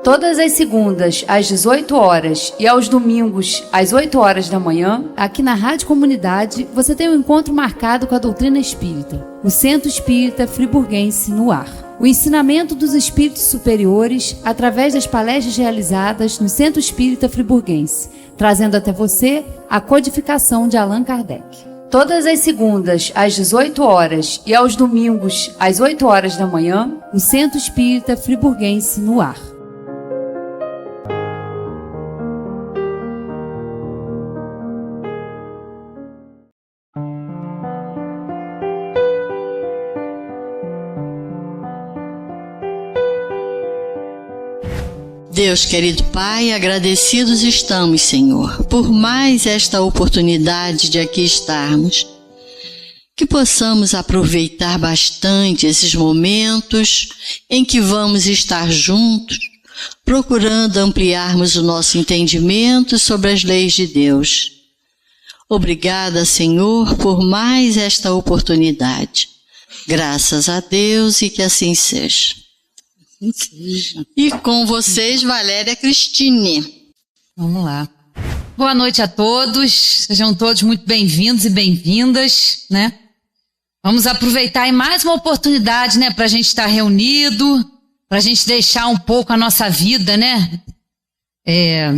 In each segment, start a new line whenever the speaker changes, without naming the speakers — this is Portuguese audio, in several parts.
Todas as segundas, às 18 horas e aos domingos, às 8 horas da manhã, aqui na Rádio Comunidade, você tem um encontro marcado com a doutrina espírita, o Centro Espírita Friburguense no ar. O ensinamento dos espíritos superiores através das palestras realizadas no Centro Espírita Friburguense, trazendo até você a codificação de Allan Kardec. Todas as segundas, às 18 horas e aos domingos, às 8 horas da manhã, o Centro Espírita Friburguense no ar.
Deus, querido Pai, agradecidos estamos, Senhor, por mais esta oportunidade de aqui estarmos. Que possamos aproveitar bastante esses momentos em que vamos estar juntos, procurando ampliarmos o nosso entendimento sobre as leis de Deus. Obrigada, Senhor, por mais esta oportunidade. Graças a Deus e que assim seja. E com vocês, Valéria Cristine.
Vamos lá. Boa noite a todos, sejam todos muito bem-vindos e bem-vindas, né? Vamos aproveitar aí mais uma oportunidade, né, para a gente estar reunido, para a gente deixar um pouco a nossa vida, né,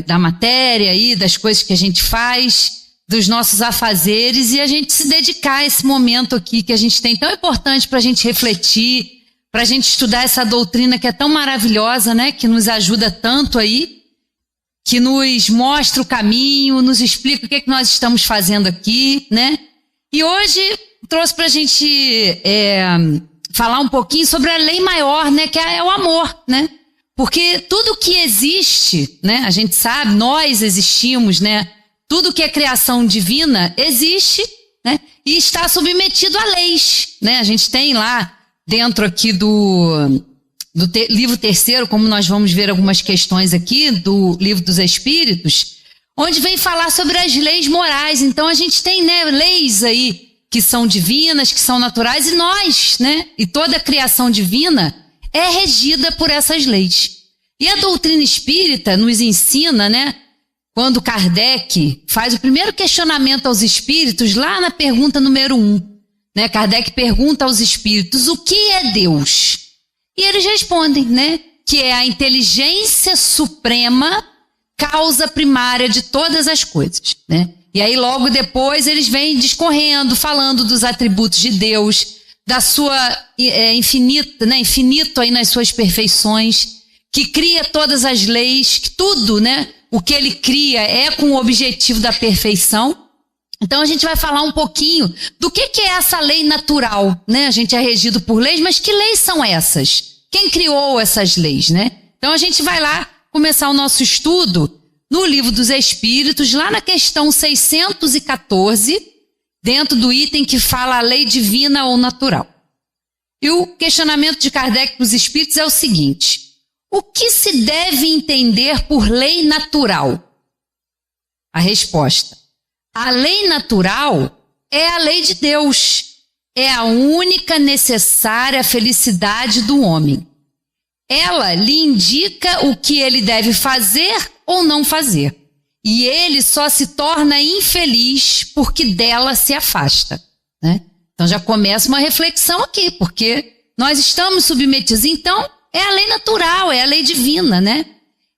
da matéria aí, das coisas que a gente faz, dos nossos afazeres, e a gente se dedicar a esse momento aqui que a gente tem tão importante para a gente refletir, para a gente estudar essa doutrina que é tão maravilhosa, né? Que nos ajuda tanto aí, que nos mostra o caminho, nos explica o que nós estamos fazendo aqui, né? E hoje trouxe para a gente falar um pouquinho sobre a lei maior, né? Que é o amor, né? Porque tudo que existe, né? A gente sabe, nós existimos, né? Tudo que é criação divina existe, né? E está submetido a leis, né? A gente tem lá dentro aqui do livro terceiro, como nós vamos ver algumas questões aqui do livro dos Espíritos, onde vem falar sobre as leis morais. Então a gente tem, né, leis aí que são divinas, que são naturais, e nós, né, e toda a criação divina é regida por essas leis. E a doutrina espírita nos ensina, né, quando Kardec faz o primeiro questionamento aos espíritos, lá na pergunta número 1, né, Kardec pergunta aos espíritos o que é Deus? E eles respondem, né, que é a inteligência suprema, causa primária de todas as coisas, né? E aí logo depois eles vêm discorrendo, falando dos atributos de Deus, da sua infinita, né, infinito aí nas suas perfeições, que cria todas as leis, que tudo, né, o que ele cria é com o objetivo da perfeição. Então a gente vai falar um pouquinho do que é essa lei natural, né? A gente é regido por leis, mas que leis são essas? Quem criou essas leis, né? Então a gente vai lá começar o nosso estudo no Livro dos Espíritos, lá na questão 614, dentro do item que fala a lei divina ou natural. E o questionamento de Kardec para os espíritos é o seguinte: o que se deve entender por lei natural? A resposta: a lei natural é a lei de Deus, é a única necessária à felicidade do homem. Ela lhe indica o que ele deve fazer ou não fazer, e ele só se torna infeliz porque dela se afasta, né? Então já começa uma reflexão aqui, porque nós estamos submetidos. Então é a lei natural, é a lei divina, né?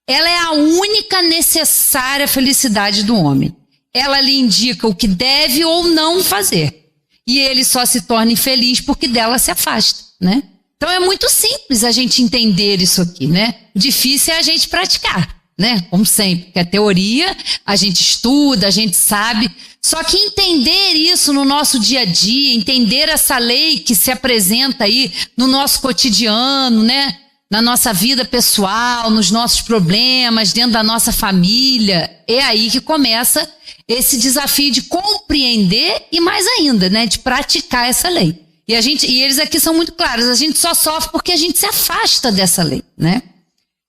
Ela é a única necessária à felicidade do homem. Ela lhe indica o que deve ou não fazer. E ele só se torna infeliz porque dela se afasta, né? Então é muito simples a gente entender isso aqui, né? O difícil é a gente praticar, né? Como sempre, porque a teoria a gente estuda, a gente sabe. Só que entender isso no nosso dia a dia, entender essa lei que se apresenta aí no nosso cotidiano, né? Na nossa vida pessoal, nos nossos problemas, dentro da nossa família, é aí que começa esse desafio de compreender e mais ainda, né, de praticar essa lei. E eles aqui são muito claros, a gente só sofre porque a gente se afasta dessa lei, né?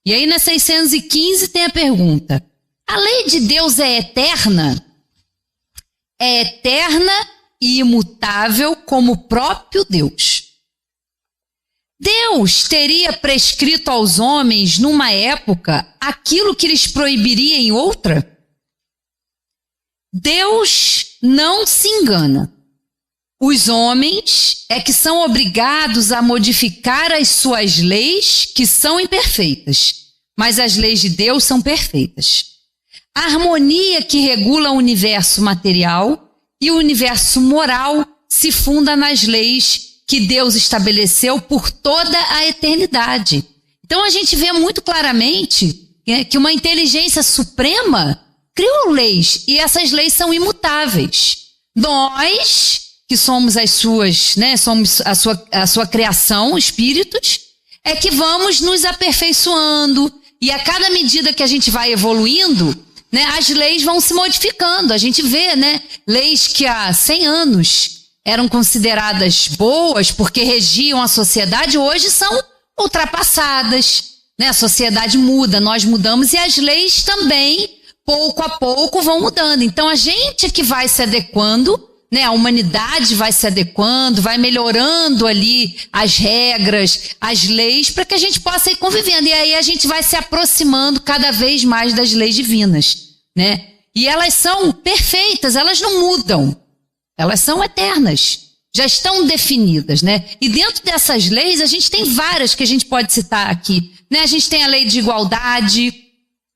E aí na 615 tem a pergunta: a lei de Deus é eterna? É eterna e imutável como o próprio Deus. Deus Deus teria prescrito aos homens numa época aquilo que lhes proibiria em outra? Deus não se engana. Os homens é que são obrigados a modificar as suas leis, que são imperfeitas, mas as leis de Deus são perfeitas. A harmonia que regula o universo material e o universo moral se funda nas leis que Deus estabeleceu por toda a eternidade. Então a gente vê muito claramente que uma inteligência suprema criou leis, e essas leis são imutáveis. Nós, que somos as suas, somos a sua criação, espíritos, é que vamos nos aperfeiçoando, e a cada medida que a gente vai evoluindo, as leis vão se modificando. A gente vê, leis que há 100 anos eram consideradas boas porque regiam a sociedade, hoje são ultrapassadas, A sociedade muda, nós mudamos, e as leis também, pouco a pouco, vão mudando. Então a gente que vai se adequando, a humanidade vai se adequando, vai melhorando ali as regras, as leis, para que a gente possa ir convivendo. E aí a gente vai se aproximando cada vez mais das leis divinas, E elas são perfeitas, elas não mudam, elas são eternas, já estão definidas, E dentro dessas leis a gente tem várias que a gente pode citar aqui, A gente tem a lei de igualdade,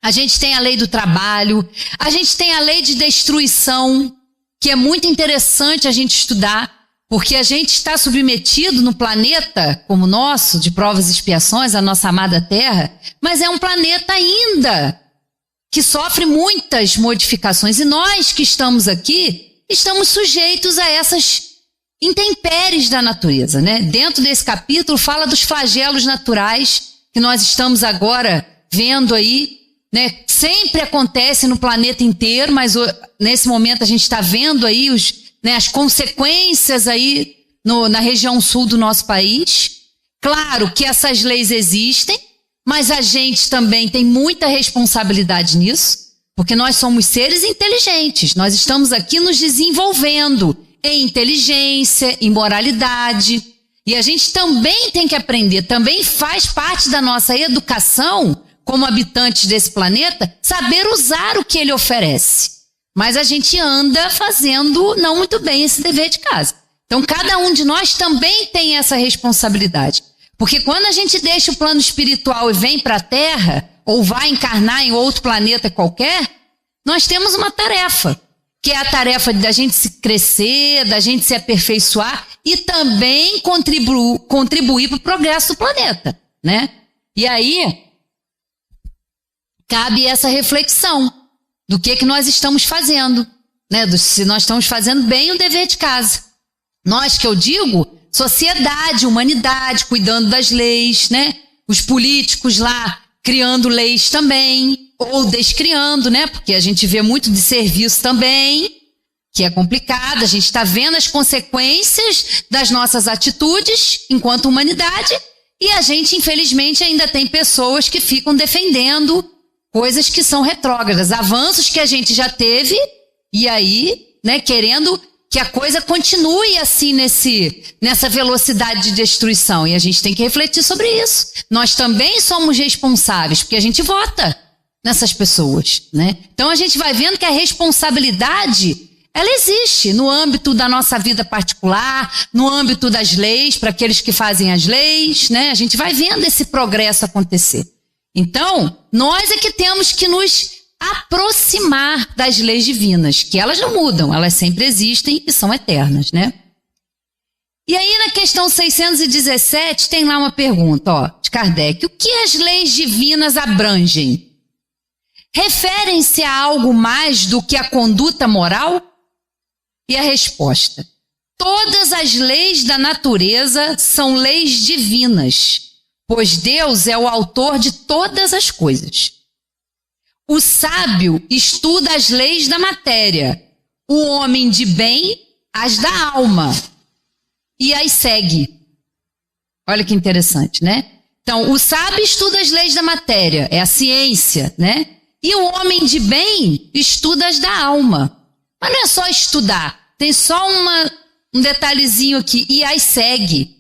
a gente tem a lei do trabalho, a gente tem a lei de destruição, que é muito interessante a gente estudar, porque a gente está submetido no planeta como o nosso, de provas e expiações, a nossa amada Terra, mas é um planeta ainda que sofre muitas modificações, e nós que estamos aqui, estamos sujeitos a essas intempéries da natureza, Dentro desse capítulo fala dos flagelos naturais, que nós estamos agora vendo aí, Sempre acontece no planeta inteiro, mas nesse momento a gente está vendo aí as consequências aí na região sul do nosso país. Claro que essas leis existem, mas a gente também tem muita responsabilidade nisso, porque nós somos seres inteligentes, nós estamos aqui nos desenvolvendo em inteligência, em moralidade, e a gente também tem que aprender, também faz parte da nossa educação, como habitantes desse planeta, saber usar o que ele oferece. Mas a gente anda fazendo não muito bem esse dever de casa. Então cada um de nós também tem essa responsabilidade. Porque quando a gente deixa o plano espiritual e vem para a Terra, ou vai encarnar em outro planeta qualquer, nós temos uma tarefa, que é a tarefa da gente se crescer, da gente se aperfeiçoar e também contribuir para o progresso do planeta, E aí cabe essa reflexão do que nós estamos fazendo, se nós estamos fazendo bem o dever de casa. Nós, que eu digo, sociedade, humanidade, cuidando das leis, Os políticos lá criando leis também, ou descriando, Porque a gente vê muito de serviço também, que é complicado, a gente está vendo as consequências das nossas atitudes enquanto humanidade, e a gente, infelizmente, ainda tem pessoas que ficam defendendo coisas que são retrógradas, avanços que a gente já teve, e aí, querendo que a coisa continue assim nessa velocidade de destruição. E a gente tem que refletir sobre isso. Nós também somos responsáveis, porque a gente vota nessas pessoas, Então a gente vai vendo que a responsabilidade, ela existe no âmbito da nossa vida particular, no âmbito das leis, para aqueles que fazem as leis, A gente vai vendo esse progresso acontecer. Então, nós é que temos que nos aproximar das leis divinas, que elas não mudam, elas sempre existem e são eternas, E aí na questão 617 tem lá uma pergunta, de Kardec: o que as leis divinas abrangem? Referem-se a algo mais do que a conduta moral? E a resposta: todas as leis da natureza são leis divinas, pois Deus é o autor de todas as coisas. O sábio estuda as leis da matéria, o homem de bem as da alma e as segue. Olha que interessante, Então, o sábio estuda as leis da matéria, é a ciência, E o homem de bem estuda as da alma. Mas não é só estudar, tem só um detalhezinho aqui, e as segue,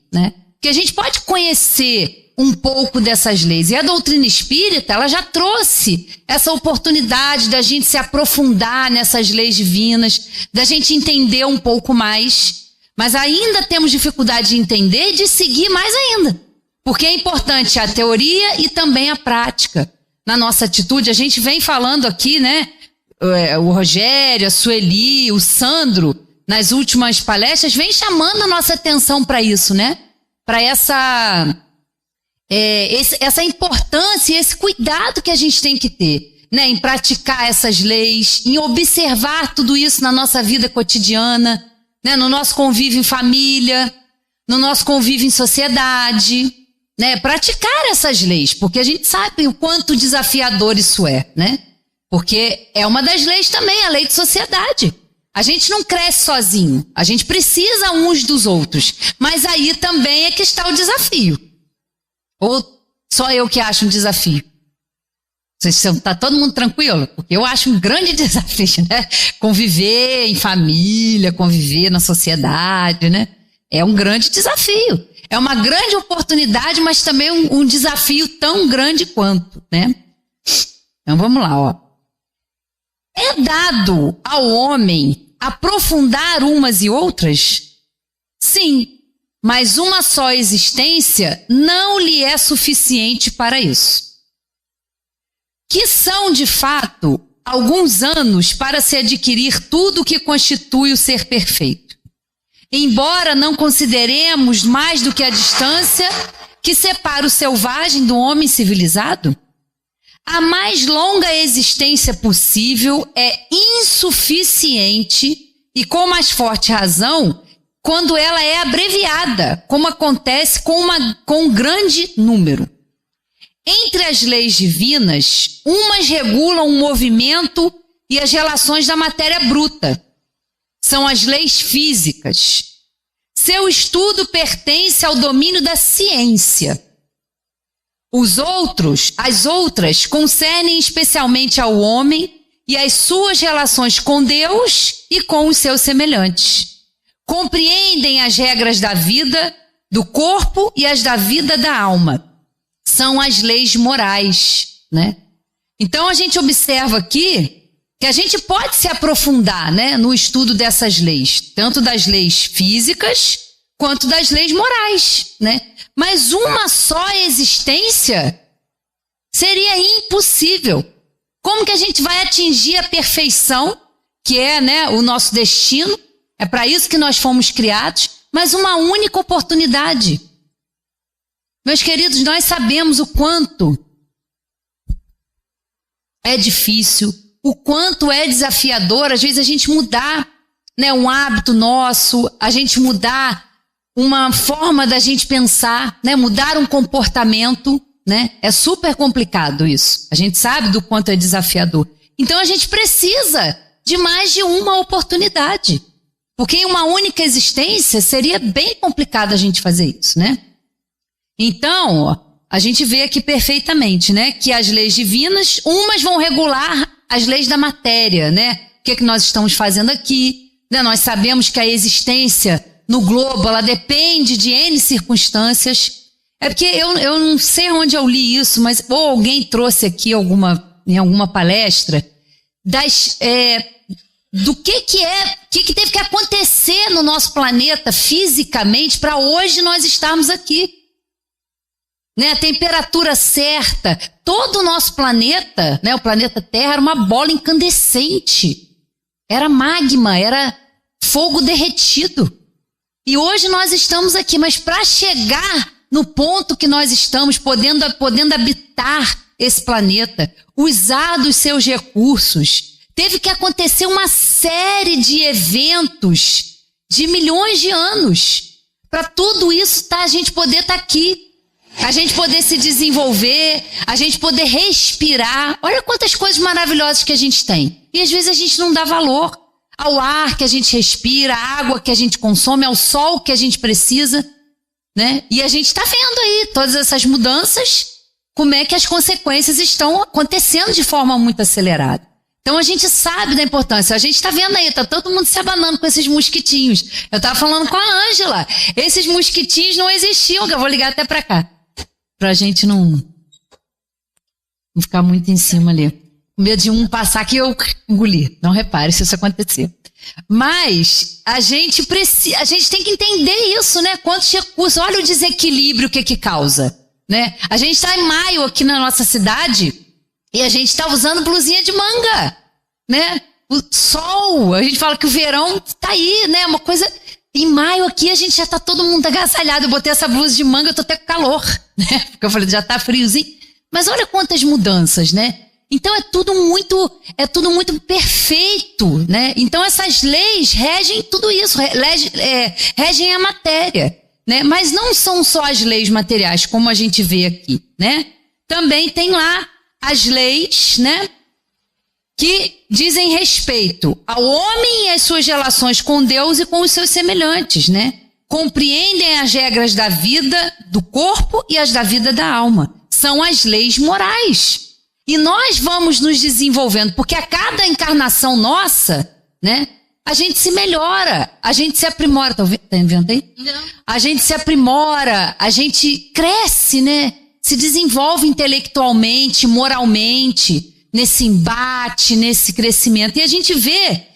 Porque a gente pode conhecer um pouco dessas leis. E a doutrina espírita, ela já trouxe essa oportunidade da gente se aprofundar nessas leis divinas, da gente entender um pouco mais. Mas ainda temos dificuldade de entender e de seguir mais ainda. Porque é importante a teoria e também a prática. Na nossa atitude, a gente vem falando aqui, né? O Rogério, a Sueli, o Sandro, nas últimas palestras, vem chamando a nossa atenção para isso, né? Para essa importância e esse cuidado que a gente tem que ter, né? Em praticar essas leis, em observar tudo isso na nossa vida cotidiana, né? No nosso convívio em família, no nosso convívio em sociedade, né? Praticar essas leis, porque a gente sabe o quanto desafiador isso é, né? Porque é uma das leis também, a lei de sociedade. A gente não cresce sozinho, a gente precisa uns dos outros. Mas aí também é que está o desafio. Ou só eu que acho um desafio? Está todo mundo tranquilo? Porque eu acho um grande desafio, né? Conviver em família, conviver na sociedade, né? É um grande desafio. É uma grande oportunidade, mas também um desafio tão grande quanto, né? Então vamos lá, ó. É dado ao homem aprofundar umas e outras? Sim, mas uma só existência não lhe é suficiente para isso. Que são, de fato, alguns anos para se adquirir tudo o que constitui o ser perfeito. Embora não consideremos mais do que a distância que separa o selvagem do homem civilizado, a mais longa existência possível é insuficiente e com mais forte razão quando ela é abreviada, como acontece com um grande número. Entre as leis divinas, umas regulam o movimento e as relações da matéria bruta. São as leis físicas. Seu estudo pertence ao domínio da ciência. As outras concernem especialmente ao homem e as suas relações com Deus e com os seus semelhantes. Compreendem as regras da vida, do corpo e as da vida da alma. São as leis morais, né? Então a gente observa aqui que a gente pode se aprofundar, né, no estudo dessas leis, tanto das leis físicas quanto das leis morais, né? Mas uma só existência seria impossível. Como que a gente vai atingir a perfeição, que é, né, o nosso destino? É para isso que nós fomos criados, mas uma única oportunidade. Meus queridos, nós sabemos o quanto é difícil, o quanto é desafiador, às vezes, a gente mudar, né, um hábito nosso, a gente mudar uma forma da gente pensar, né, mudar um comportamento, né? É super complicado isso. A gente sabe do quanto é desafiador. Então a gente precisa de mais de uma oportunidade. Porque em uma única existência seria bem complicado a gente fazer isso, né? Então, ó, a gente vê aqui perfeitamente, né, que as leis divinas, umas vão regular as leis da matéria, né? O que é que nós estamos fazendo aqui? Né? Nós sabemos que a existência no globo, ela depende de N circunstâncias. É porque eu não sei onde eu li isso, mas ou alguém trouxe aqui em alguma palestra do que teve que acontecer no nosso planeta fisicamente para hoje nós estarmos aqui. Né? A temperatura certa, todo o nosso planeta, né, o planeta Terra, era uma bola incandescente. Era magma, era fogo derretido. E hoje nós estamos aqui, mas para chegar no ponto que nós estamos, podendo habitar esse planeta, usar dos seus recursos, teve que acontecer uma série de eventos de milhões de anos para tudo isso a gente poder estar aqui, a gente poder se desenvolver, a gente poder respirar. Olha quantas coisas maravilhosas que a gente tem. E às vezes a gente não dá valor ao ar que a gente respira, à água que a gente consome, ao sol que a gente precisa, né? E a gente está vendo aí todas essas mudanças, como é que as consequências estão acontecendo de forma muito acelerada. Então a gente sabe da importância. A gente tá vendo aí, tá todo mundo se abanando com esses mosquitinhos. Eu tava falando com a Ângela. Esses mosquitinhos não existiam, que eu vou ligar até pra cá. Pra gente não ficar muito em cima ali. Com medo de um passar que eu engolir. Não repare se isso acontecer. Mas a gente tem que entender isso, né? Quantos recursos, olha o desequilíbrio que causa, né? A gente tá em maio aqui na nossa cidade e a gente tá usando blusinha de manga, né? O sol, a gente fala que o verão tá aí, né? Uma coisa... Em maio aqui a gente já tá todo mundo agasalhado. Eu botei essa blusa de manga, eu tô até com calor, né? Porque eu falei, já tá friozinho. Mas olha quantas mudanças, né? Então é tudo muito perfeito, né? Então essas leis regem tudo isso, regem a matéria, né? Mas não são só as leis materiais, como a gente vê aqui, né? Também tem lá as leis, né? Que dizem respeito ao homem e às suas relações com Deus e com os seus semelhantes, né? Compreendem as regras da vida do corpo e as da vida da alma. São as leis morais. E nós vamos nos desenvolvendo, porque a cada encarnação nossa, né, a gente se melhora, a gente se aprimora. Tá vendo aí? Não. A gente se aprimora, a gente cresce, né? Se desenvolve intelectualmente, moralmente, nesse embate, nesse crescimento. E a gente vê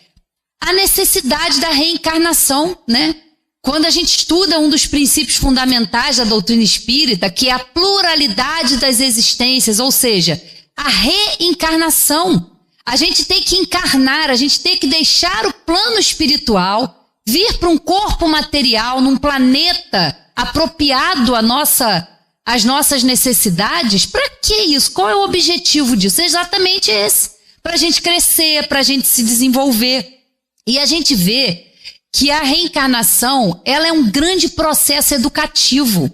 a necessidade da reencarnação, né? Quando a gente estuda um dos princípios fundamentais da doutrina espírita, que é a pluralidade das existências, ou seja, a reencarnação. A gente tem que encarnar, a gente tem que deixar o plano espiritual, vir para um corpo material, num planeta apropriado às nossas necessidades. Para que isso? Qual é o objetivo disso? É exatamente esse. Para a gente crescer, para a gente se desenvolver. E a gente vê que a reencarnação, ela é um grande processo educativo,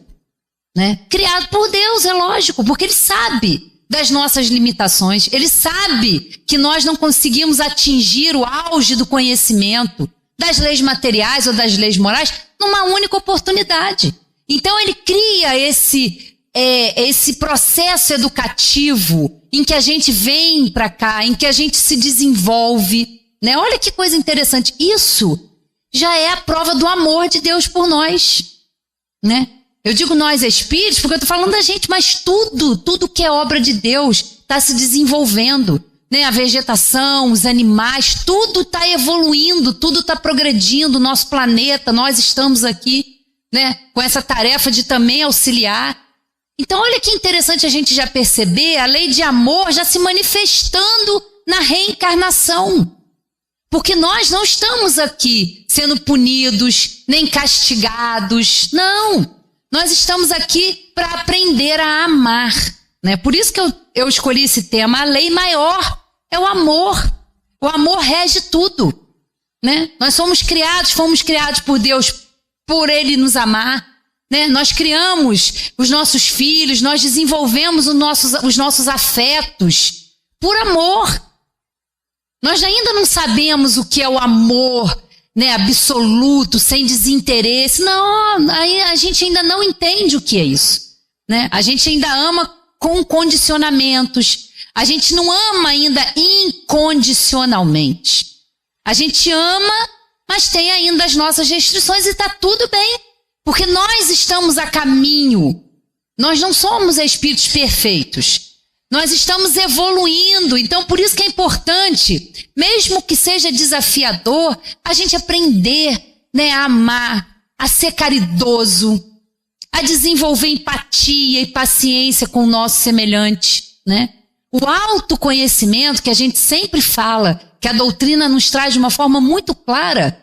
né? Criado por Deus, é lógico, porque Ele sabe das nossas limitações. Ele sabe que nós não conseguimos atingir o auge do conhecimento das leis materiais ou das leis morais numa única oportunidade. Então ele cria esse processo educativo em que a gente vem para cá, em que a gente se desenvolve, né? Olha que coisa interessante. Isso já é a prova do amor de Deus por nós, né? Eu digo nós espíritos porque eu estou falando da gente, mas tudo que é obra de Deus está se desenvolvendo, né? A vegetação, os animais, tudo está evoluindo, tudo está progredindo, o nosso planeta, nós estamos aqui, né? Com essa tarefa de também auxiliar. Então olha que interessante a gente já perceber a lei de amor já se manifestando na reencarnação. Porque nós não estamos aqui sendo punidos, nem castigados, não. Nós estamos aqui para aprender a amar, né? Por isso que eu escolhi esse tema. A lei maior é o amor. O amor rege tudo, né? Nós fomos criados por Deus, por Ele nos amar, né? Nós criamos os nossos filhos, nós desenvolvemos os nossos afetos por amor. Nós ainda não sabemos o que é o amor, né, absoluto, sem desinteresse. Não, a gente ainda não entende o que é isso, né? A gente ainda ama com condicionamentos. A gente não ama ainda incondicionalmente. A gente ama, mas tem ainda as nossas restrições e está tudo bem, porque nós estamos a caminho. Nós não somos espíritos perfeitos. Nós estamos evoluindo, então por isso que é importante, mesmo que seja desafiador, a gente aprender, né, a amar, a ser caridoso, a desenvolver empatia e paciência com o nosso semelhante, né? O autoconhecimento que a gente sempre fala, que a doutrina nos traz de uma forma muito clara,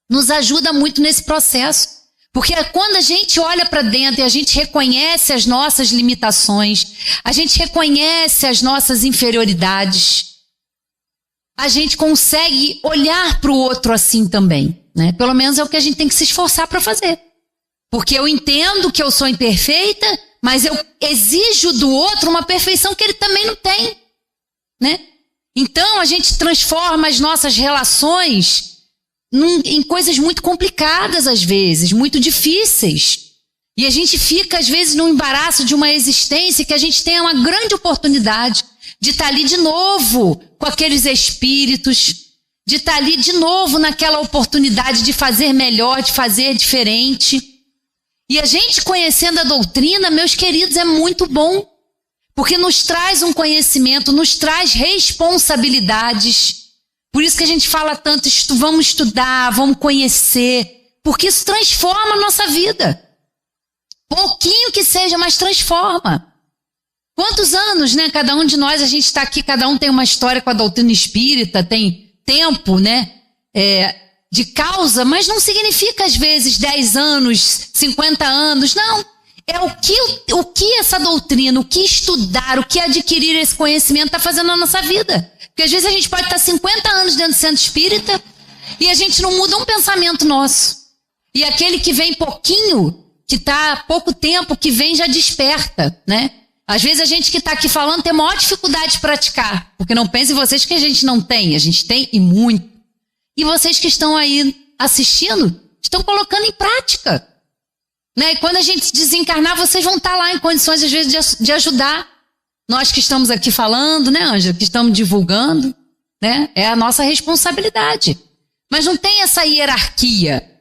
nos ajuda muito nesse processo. Porque quando a gente olha para dentro e a gente reconhece as nossas limitações, a gente reconhece as nossas inferioridades, a gente consegue olhar para o outro assim também, né? Pelo menos é o que a gente tem que se esforçar para fazer. Porque eu entendo que eu sou imperfeita, mas eu exijo do outro uma perfeição que ele também não tem, né? Então a gente transforma as nossas relações em coisas muito complicadas às vezes, muito difíceis. E a gente fica às vezes no embaraço de uma existência que a gente tem uma grande oportunidade de estar ali de novo com aqueles espíritos, de estar ali de novo naquela oportunidade de fazer melhor, de fazer diferente. E a gente conhecendo a doutrina, meus queridos, é muito bom, porque nos traz um conhecimento, nos traz responsabilidades. Por isso que a gente fala tanto, vamos estudar, vamos conhecer, porque isso transforma a nossa vida. Pouquinho que seja, mas transforma. Quantos anos, né? Cada um de nós, a gente está aqui, cada um tem uma história com a doutrina espírita, tem tempo, né? De causa, mas não significa às vezes 10 anos, 50 anos, não. É o que essa doutrina, o que estudar, o que adquirir esse conhecimento está fazendo na nossa vida. Porque às vezes a gente pode estar 50 anos dentro do centro espírita e a gente não muda um pensamento nosso. E aquele que vem pouquinho, que está há pouco tempo, que vem já desperta, né? Às vezes a gente que está aqui falando tem maior dificuldade de praticar, porque não pensem vocês que a gente não tem, a gente tem e muito. E vocês que estão aí assistindo, estão colocando em prática. Né? E quando a gente desencarnar, vocês vão estar lá em condições, às vezes, de ajudar. Nós que estamos aqui falando, né, Ângela, que estamos divulgando, né? É a nossa responsabilidade. Mas não tem essa hierarquia.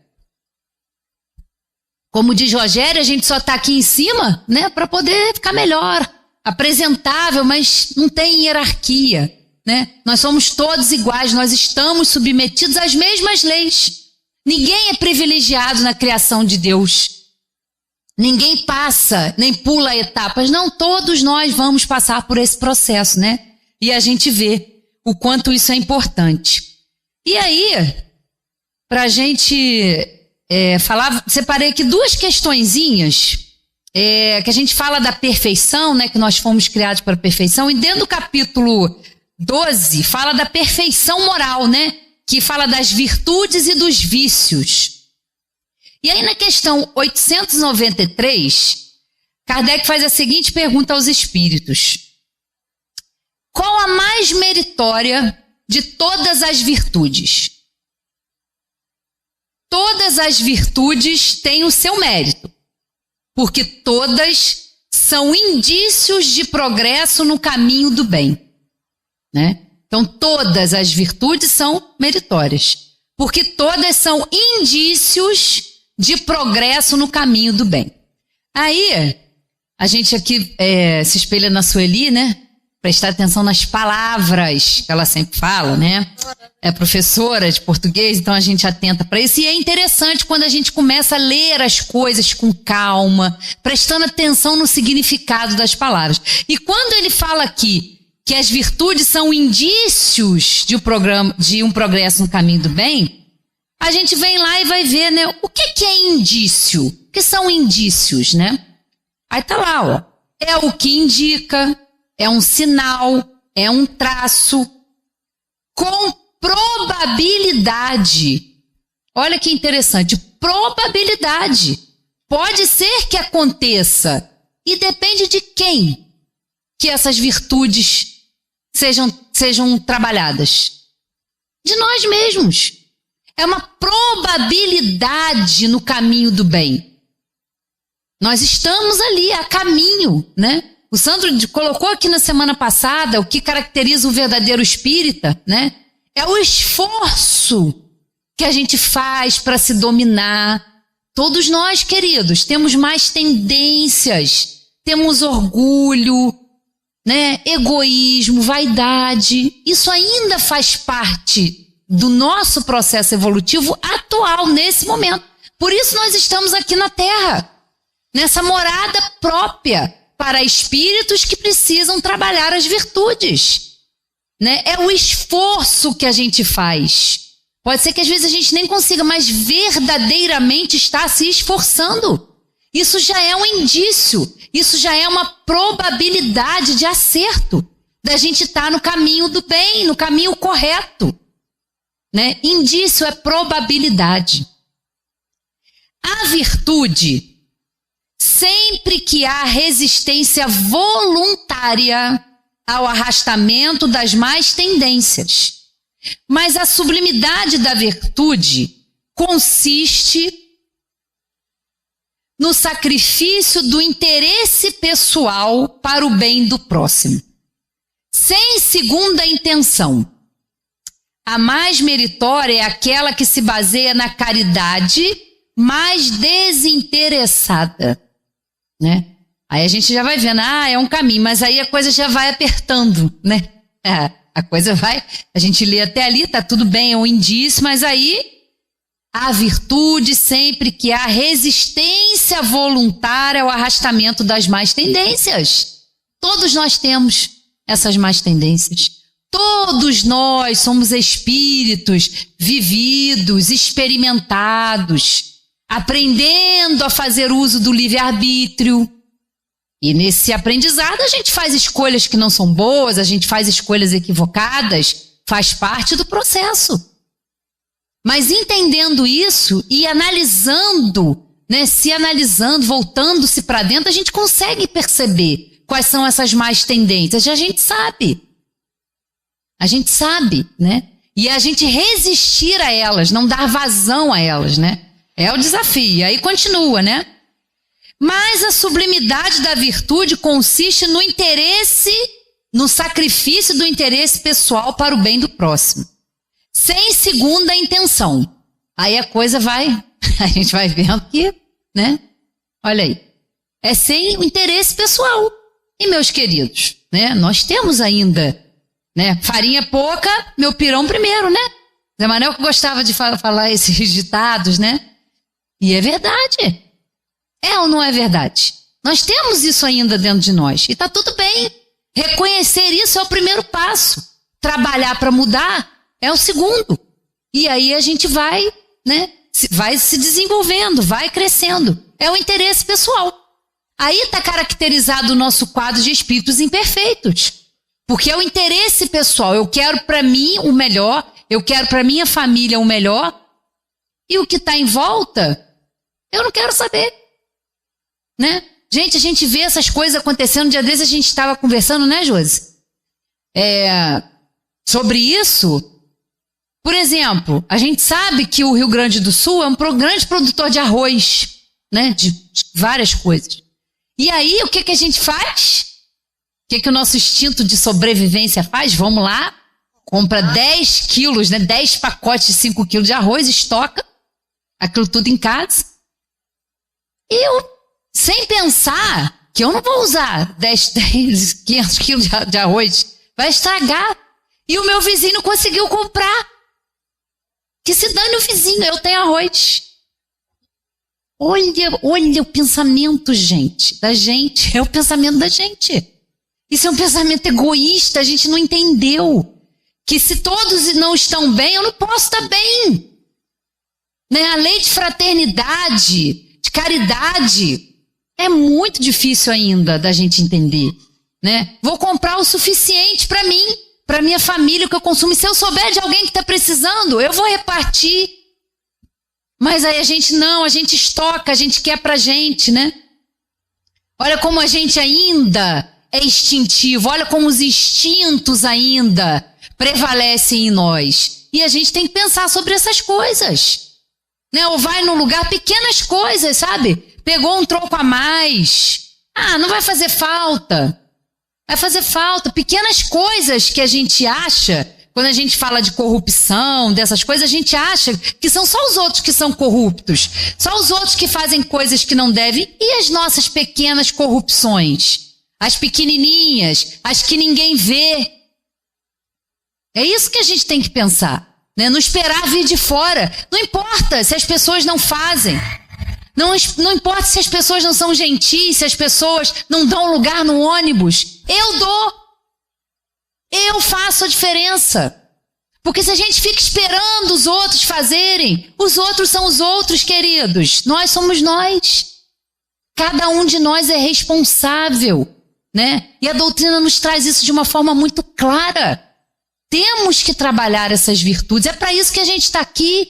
Como diz Rogério, a gente só está aqui em cima, né, para poder ficar melhor, apresentável, mas não tem hierarquia, né? Nós somos todos iguais, nós estamos submetidos às mesmas leis. Ninguém é privilegiado na criação de Deus. Ninguém passa, nem pula etapas. Não, todos nós vamos passar por esse processo, né? E a gente vê o quanto isso é importante. E aí, para a gente falar, separei aqui duas questõezinhas, que a gente fala da perfeição, né? Que nós fomos criados para a perfeição. E dentro do capítulo 12, fala da perfeição moral, né? Que fala das virtudes e dos vícios. E aí na questão 893, Kardec faz a seguinte pergunta aos espíritos. Qual a mais meritória de todas as virtudes? Todas as virtudes têm o seu mérito, porque todas são indícios de progresso no caminho do bem, né? Então todas as virtudes são meritórias, porque todas são indícios de progresso no caminho do bem. Aí, a gente aqui se espelha na Sueli, né? Prestar atenção nas palavras que ela sempre fala, né? É professora de português, então a gente atenta para isso. E é interessante quando a gente começa a ler as coisas com calma, prestando atenção no significado das palavras. E quando ele fala aqui que as virtudes são indícios de um progresso no caminho do bem, a gente vem lá e vai ver, né? O que é indício? O que são indícios, né? Aí tá lá, ó. É o que indica, é um sinal, é um traço com probabilidade. Olha que interessante, probabilidade. Pode ser que aconteça e depende de quem que essas virtudes sejam trabalhadas. De nós mesmos. É uma probabilidade no caminho do bem. Nós estamos ali a caminho, né? O Sandro colocou aqui na semana passada o que caracteriza o verdadeiro espírita, né? É o esforço que a gente faz para se dominar. Todos nós, queridos, temos mais tendências, temos orgulho, né? Egoísmo, vaidade. Isso ainda faz parte do nosso processo evolutivo atual, nesse momento. Por isso nós estamos aqui na Terra, nessa morada própria para espíritos que precisam trabalhar as virtudes, né? É o esforço que a gente faz. Pode ser que às vezes a gente nem consiga, mas verdadeiramente está se esforçando. Isso já é um indício, isso já é uma probabilidade de acerto, da gente estar no caminho do bem, no caminho correto. Né? Indício é probabilidade. A virtude, sempre que há resistência voluntária ao arrastamento das más tendências. Mas a sublimidade da virtude consiste no sacrifício do interesse pessoal para o bem do próximo. sem segunda intenção. A mais meritória é aquela que se baseia na caridade mais desinteressada, né? Aí a gente já vai vendo, é um caminho, mas aí a coisa já vai apertando, né? A coisa vai, a gente lê até ali, tá tudo bem, é um indício, mas aí a virtude sempre que há resistência voluntária ao arrastamento das más tendências. Todos nós temos essas más tendências. Todos nós somos espíritos vividos, experimentados, aprendendo a fazer uso do livre-arbítrio. E nesse aprendizado a gente faz escolhas que não são boas, a gente faz escolhas equivocadas, faz parte do processo. Mas entendendo isso e analisando, né, se analisando, voltando-se para dentro, a gente consegue perceber quais são essas más tendências. A gente sabe, né? E a gente resistir a elas, não dar vazão a elas, né? É o desafio. E aí continua, né? Mas a sublimidade da virtude consiste no interesse, no sacrifício do interesse pessoal para o bem do próximo, sem segunda intenção. Aí a coisa a gente vai vendo que, né? Olha aí, é sem o interesse pessoal. E meus queridos, né? Nós temos ainda, né? Farinha pouca, meu pirão primeiro, né? Zé Manel que gostava de falar esses ditados, né? E é verdade. É ou não é verdade? Nós temos isso ainda dentro de nós. E está tudo bem. Reconhecer isso é o primeiro passo. Trabalhar para mudar é o segundo. E aí a gente vai, né? Vai se desenvolvendo, vai crescendo. É o interesse pessoal. Aí está caracterizado o nosso quadro de espíritos imperfeitos. Porque é o interesse pessoal. Eu quero para mim o melhor. Eu quero para minha família o melhor. E o que está em volta, eu não quero saber. Né? Gente, a gente vê essas coisas acontecendo. Um dia desses a gente estava conversando, né, Josi? Sobre isso. Por exemplo, a gente sabe que o Rio Grande do Sul é um grande produtor de arroz, né? De várias coisas. E aí, o que a gente faz? O que o nosso instinto de sobrevivência faz? Vamos lá, compra 10 quilos, né? 10 pacotes de 5 quilos de arroz, estoca aquilo tudo em casa. E eu, sem pensar que eu não vou usar 500 quilos de arroz, vai estragar. E o meu vizinho conseguiu comprar. Que se dane o vizinho, eu tenho arroz. Olha o pensamento, gente, da gente. É o pensamento da gente. Isso é um pensamento egoísta, a gente não entendeu. Que se todos não estão bem, eu não posso estar bem. Né? A lei de fraternidade, de caridade, é muito difícil ainda da gente entender. Né? Vou comprar o suficiente para mim, para minha família, o que eu consumo. E se eu souber de alguém que está precisando, eu vou repartir. Mas aí a gente estoca, a gente quer pra gente, né? Olha como a gente ainda é instintivo, olha como os instintos ainda prevalecem em nós. E a gente tem que pensar sobre essas coisas. Né? Ou vai num lugar, pequenas coisas, sabe? Pegou um troco a mais. Não vai fazer falta. Vai fazer falta. Pequenas coisas que a gente acha, quando a gente fala de corrupção, dessas coisas, a gente acha que são só os outros que são corruptos. Só os outros que fazem coisas que não devem. E as nossas pequenas corrupções? As pequenininhas, as que ninguém vê. É isso que a gente tem que pensar. Né? Não esperar vir de fora. Não importa se as pessoas não fazem. Não importa se as pessoas não são gentis, se as pessoas não dão lugar no ônibus. Eu dou. Eu faço a diferença. Porque se a gente fica esperando os outros fazerem, os outros são os outros, queridos. Nós somos nós. Cada um de nós é responsável, né? E a doutrina nos traz isso de uma forma muito clara. Temos que trabalhar essas virtudes. É para isso que a gente está aqui.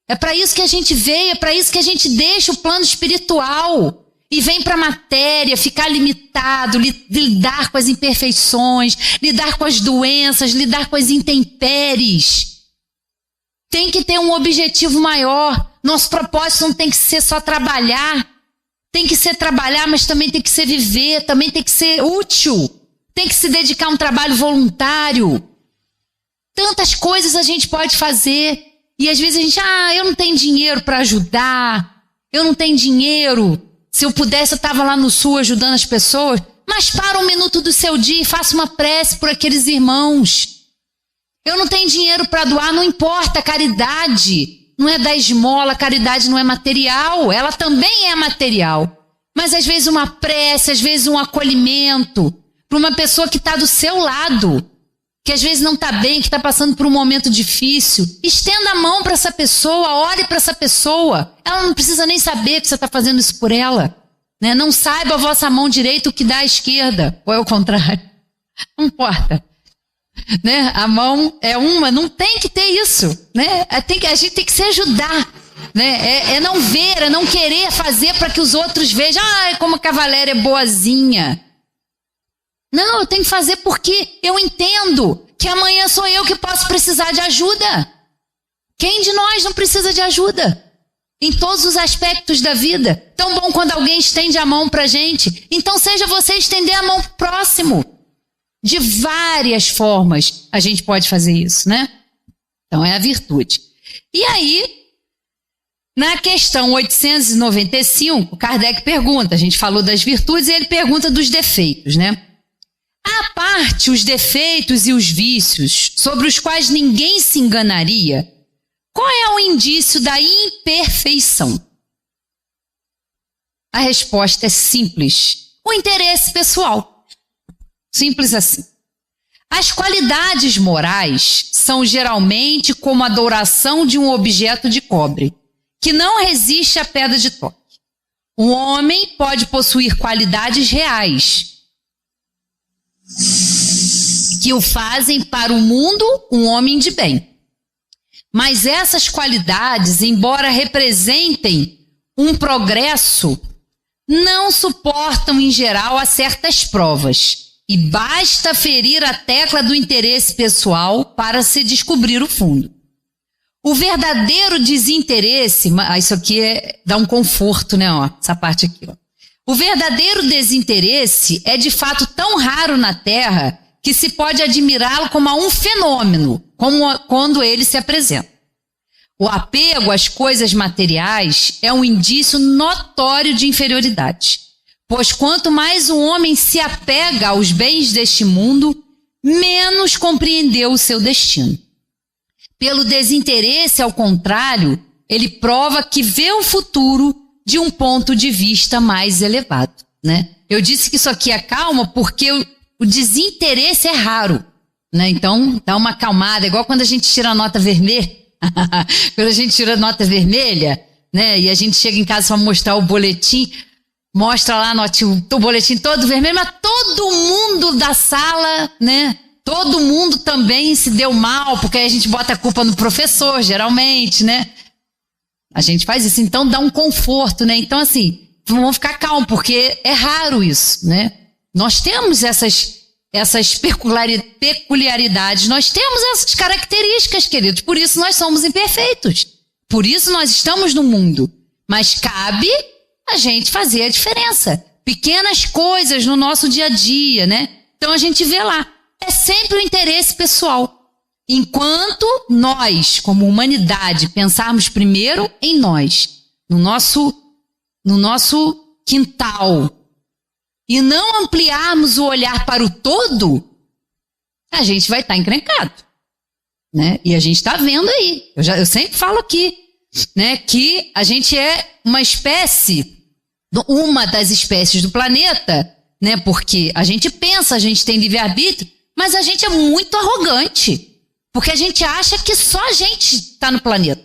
É para isso que a gente veio. É para isso que a gente deixa o plano espiritual. E vem para a matéria, ficar limitado, lidar com as imperfeições, lidar com as doenças, lidar com as intempéries. Tem que ter um objetivo maior. Nosso propósito não tem que ser só trabalhar. Tem que ser trabalhar, mas também tem que ser viver, também tem que ser útil tem que se dedicar a um trabalho voluntário. Tantas coisas a gente pode fazer. E às vezes a gente, eu não tenho dinheiro para ajudar, eu não tenho dinheiro. Se eu pudesse, eu estava lá no sul ajudando as pessoas. Mas para um minuto do seu dia e faça uma prece por aqueles irmãos. Eu não tenho dinheiro para doar, não importa, caridade não é dar esmola, caridade não é material, ela também é material. Mas às vezes uma prece, às vezes um acolhimento para uma pessoa que está do seu lado, que às vezes não está bem, que está passando por um momento difícil. Estenda a mão para essa pessoa, ore para essa pessoa. Ela não precisa nem saber que você está fazendo isso por ela. Né? Não saiba a vossa mão direita o que dá à esquerda, ou é o contrário. Não importa. Né? A mão é uma, não tem que ter isso. Né? A gente tem que se ajudar. Né? É não ver, é não querer fazer para que os outros vejam. Como a Cavaléria é boazinha. Não, eu tenho que fazer porque eu entendo que amanhã sou eu que posso precisar de ajuda. Quem de nós não precisa de ajuda? Em todos os aspectos da vida. Tão bom quando alguém estende a mão pra gente. Então seja você estender a mão pro próximo. De várias formas a gente pode fazer isso, né? Então é a virtude. E aí, na questão 895, Kardec pergunta, a gente falou das virtudes e ele pergunta dos defeitos, né? À parte os defeitos e os vícios, sobre os quais ninguém se enganaria, qual é o indício da imperfeição? A resposta é simples. O interesse pessoal. Simples assim. As qualidades morais são geralmente como a adoração de um objeto de cobre, que não resiste à pedra de toque. Um homem pode possuir qualidades reais, que o fazem para o mundo um homem de bem. Mas essas qualidades, embora representem um progresso, não suportam em geral a certas provas. E basta ferir a tecla do interesse pessoal para se descobrir o fundo. O verdadeiro desinteresse, isso aqui dá um conforto, né? Essa parte aqui. O verdadeiro desinteresse é de fato tão raro na Terra que se pode admirá-lo como a um fenômeno, como quando ele se apresenta. O apego às coisas materiais é um indício notório de inferioridade. Pois quanto mais o homem se apega aos bens deste mundo, menos compreendeu o seu destino. Pelo desinteresse, ao contrário, ele prova que vê o futuro de um ponto de vista mais elevado. Né? Eu disse que isso aqui é calma porque o desinteresse é raro. Né? Então, dá uma acalmada, igual quando a gente tira a nota vermelha. Quando a gente tira a nota vermelha, né? E a gente chega em casa para mostrar o boletim, mostra lá o boletim todo vermelho, mas todo mundo da sala, né? Todo mundo também se deu mal, porque aí a gente bota a culpa no professor, geralmente, né? A gente faz isso, então dá um conforto, né? Então, assim, vamos ficar calmos, porque é raro isso, né? Nós temos essas peculiaridades, nós temos essas características, queridos, por isso nós somos imperfeitos, por isso nós estamos no mundo, mas cabe a gente fazer a diferença, pequenas coisas no nosso dia a dia, né? Então a gente vê lá, é sempre o interesse pessoal, enquanto nós, como humanidade, pensarmos primeiro em nós, no nosso quintal, e não ampliarmos o olhar para o todo, a gente vai estar encrencado, né? E a gente está vendo aí, eu sempre falo aqui, né, que a gente é uma das espécies do planeta, né? Porque a gente pensa, a gente tem livre-arbítrio, mas a gente é muito arrogante, porque a gente acha que só a gente está no planeta,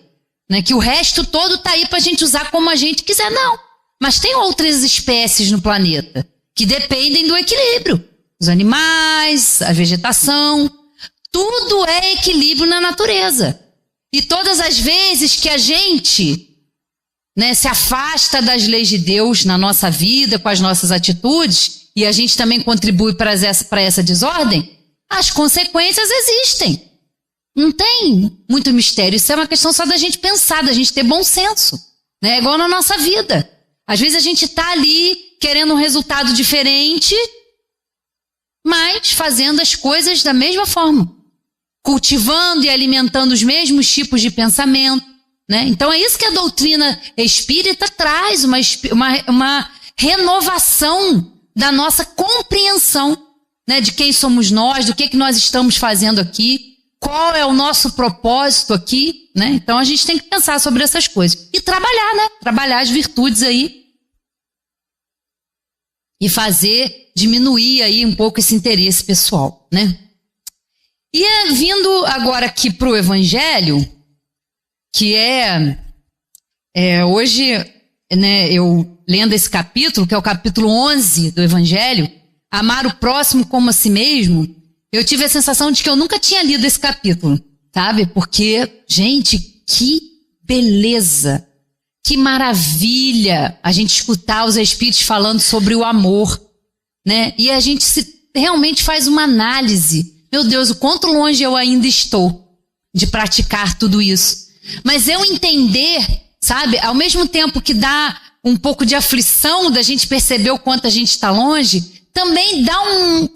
né? Que o resto todo está aí para a gente usar como a gente quiser. Não, mas tem outras espécies no planeta que dependem do equilíbrio. Os animais, a vegetação, tudo é equilíbrio na natureza. E todas as vezes que a gente, né, se afasta das leis de Deus na nossa vida, com as nossas atitudes, e a gente também contribui para essa desordem, as consequências existem. Não tem muito mistério. Isso é uma questão só da gente pensar, da gente ter bom senso. Né? É igual na nossa vida. Às vezes a gente está ali querendo um resultado diferente, mas fazendo as coisas da mesma forma, cultivando e alimentando os mesmos tipos de pensamento, né? Então é isso que a doutrina espírita traz, uma renovação da nossa compreensão, né, de quem somos nós, do que nós estamos fazendo aqui, qual é o nosso propósito aqui, né? Então a gente tem que pensar sobre essas coisas e trabalhar, né? Trabalhar as virtudes aí e diminuir aí um pouco esse interesse pessoal, né? E vindo agora aqui para o Evangelho, que hoje, né, eu lendo esse capítulo, que é o capítulo 11 do Evangelho, amar o próximo como a si mesmo, eu tive a sensação de que eu nunca tinha lido esse capítulo, sabe? Porque, gente, que beleza, que maravilha a gente escutar os Espíritos falando sobre o amor, né? E a gente realmente faz uma análise. Meu Deus, o quanto longe eu ainda estou de praticar tudo isso. Mas eu entender, sabe? Ao mesmo tempo que dá um pouco de aflição da gente perceber o quanto a gente está longe, também dá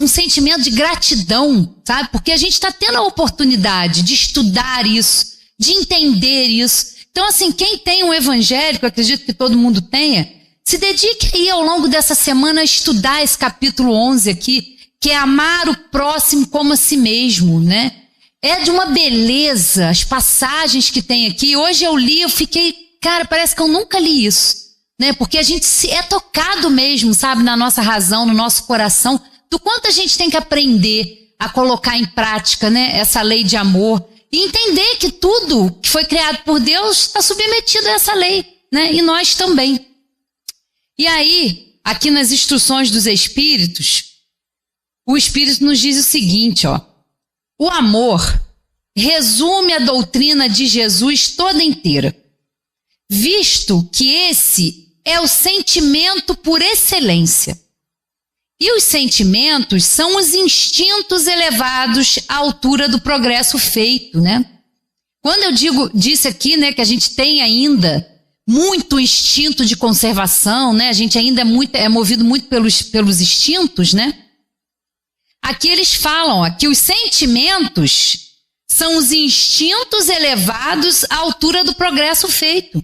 um sentimento de gratidão, sabe? Porque a gente está tendo a oportunidade de estudar isso, de entender isso. Então, assim, quem tem um evangélico, acredito que todo mundo tenha, se dedique aí ao longo dessa semana a estudar esse capítulo 11 aqui, que é amar o próximo como a si mesmo, né? É de uma beleza, as passagens que tem aqui. Hoje eu li, eu fiquei, cara, parece que eu nunca li isso, né? Porque a gente é tocado mesmo, sabe, na nossa razão, no nosso coração, do quanto a gente tem que aprender a colocar em prática, né, essa lei de amor e entender que tudo que foi criado por Deus está submetido a essa lei, né? E nós também. E aí, aqui nas instruções dos Espíritos, o Espírito nos diz o seguinte, ó: o amor resume a doutrina de Jesus toda inteira, visto que esse é o sentimento por excelência. E os sentimentos são os instintos elevados à altura do progresso feito, né? Quando eu disse aqui, né, que a gente tem ainda muito instinto de conservação, né? A gente ainda é movido muito pelos instintos, né? Aqui eles falam que os sentimentos são os instintos elevados à altura do progresso feito.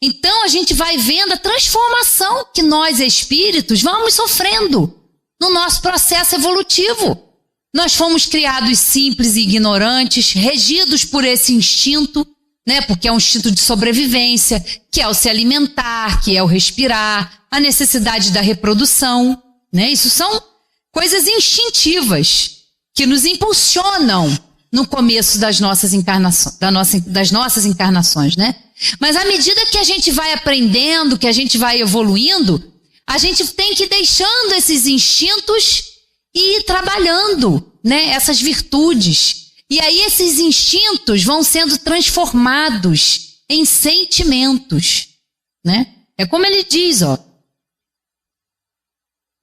Então a gente vai vendo a transformação que nós espíritos vamos sofrendo no nosso processo evolutivo. Nós fomos criados simples e ignorantes, regidos por esse instinto, né? Porque é um instinto de sobrevivência, que é o se alimentar, que é o respirar, a necessidade da reprodução, né? Isso são coisas instintivas que nos impulsionam no começo das nossas encarnações, né? Mas à medida que a gente vai aprendendo, que a gente vai evoluindo, a gente tem que ir deixando esses instintos e ir trabalhando, né, essas virtudes. E aí esses instintos vão sendo transformados em sentimentos, né? É como ele diz, ó: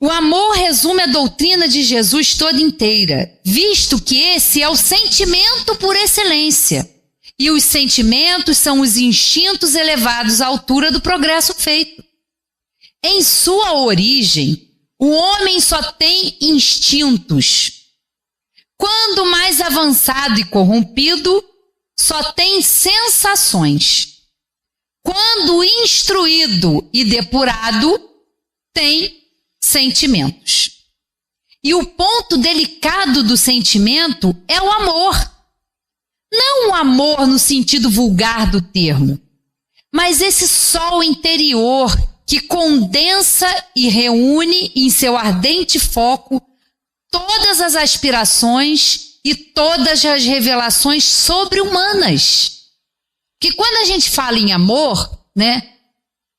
o amor resume a doutrina de Jesus toda inteira, visto que esse é o sentimento por excelência. E os sentimentos são os instintos elevados à altura do progresso feito. Em sua origem, o homem só tem instintos. Quando mais avançado e corrompido, só tem sensações. Quando instruído e depurado, tem sentimentos. E o ponto delicado do sentimento é o amor. Não o amor no sentido vulgar do termo, mas esse sol interior que condensa e reúne em seu ardente foco todas as aspirações e todas as revelações sobre-humanas. Que quando a gente fala em amor, né,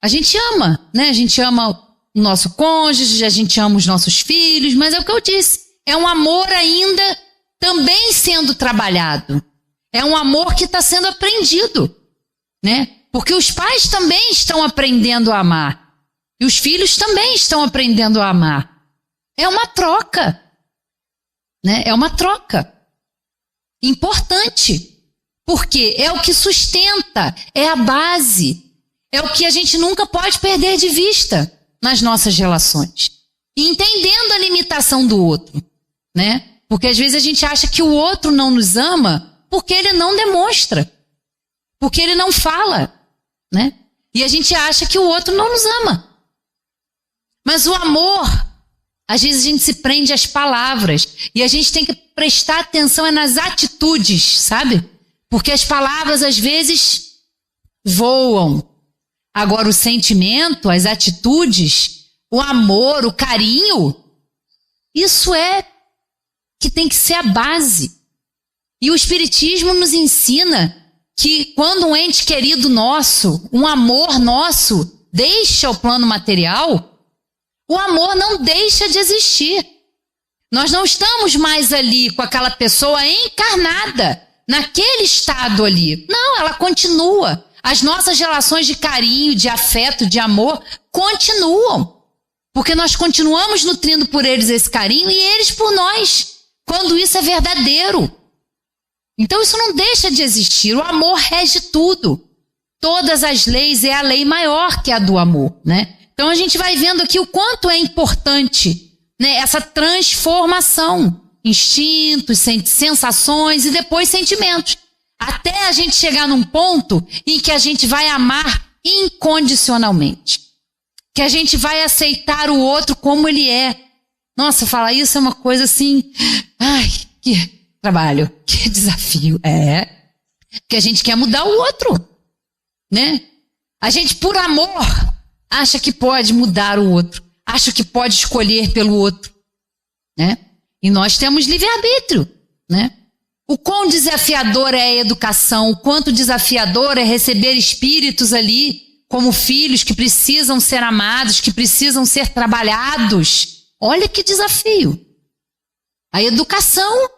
a gente ama, né? A gente ama o nosso cônjuge, a gente ama os nossos filhos, mas é o que eu disse, é um amor ainda também sendo trabalhado. É um amor que está sendo aprendido, né? Porque os pais também estão aprendendo a amar. E os filhos também estão aprendendo a amar. É uma troca, né? É uma troca importante. Porque é o que sustenta, é a base, é o que a gente nunca pode perder de vista nas nossas relações. E entendendo a limitação do outro. né? Porque às vezes a gente acha que o outro não nos ama porque ele não demonstra, porque ele não fala, né? E a gente acha que o outro não nos ama. Mas o amor, às vezes a gente se prende às palavras e a gente tem que prestar atenção nas atitudes, sabe? Porque as palavras às vezes voam. Agora o sentimento, as atitudes, o amor, o carinho, isso é que tem que ser a base. E o Espiritismo nos ensina que quando um ente querido nosso, um amor nosso, deixa o plano material, o amor não deixa de existir. Nós não estamos mais ali com aquela pessoa encarnada, naquele estado ali. Não, ela continua. As nossas relações de carinho, de afeto, de amor, continuam. Porque nós continuamos nutrindo por eles esse carinho e eles por nós, quando isso é verdadeiro. Então isso não deixa de existir. O amor rege tudo. Todas as leis é a lei maior que a do amor, né? Então a gente vai vendo aqui o quanto é importante, né, essa transformação. Instintos, sensações e depois sentimentos. Até a gente chegar num ponto em que a gente vai amar incondicionalmente. Que a gente vai aceitar o outro como ele é. Nossa, falar isso é uma coisa assim... Ai, que trabalho, que desafio. É, que a gente quer mudar o outro, né? A gente, por amor, acha que pode mudar o outro. Acha que pode escolher pelo outro, né? E nós temos livre-arbítrio, né? O quão desafiador é a educação, o quanto desafiador é receber espíritos ali como filhos que precisam ser amados, que precisam ser trabalhados. Olha que desafio. A educação,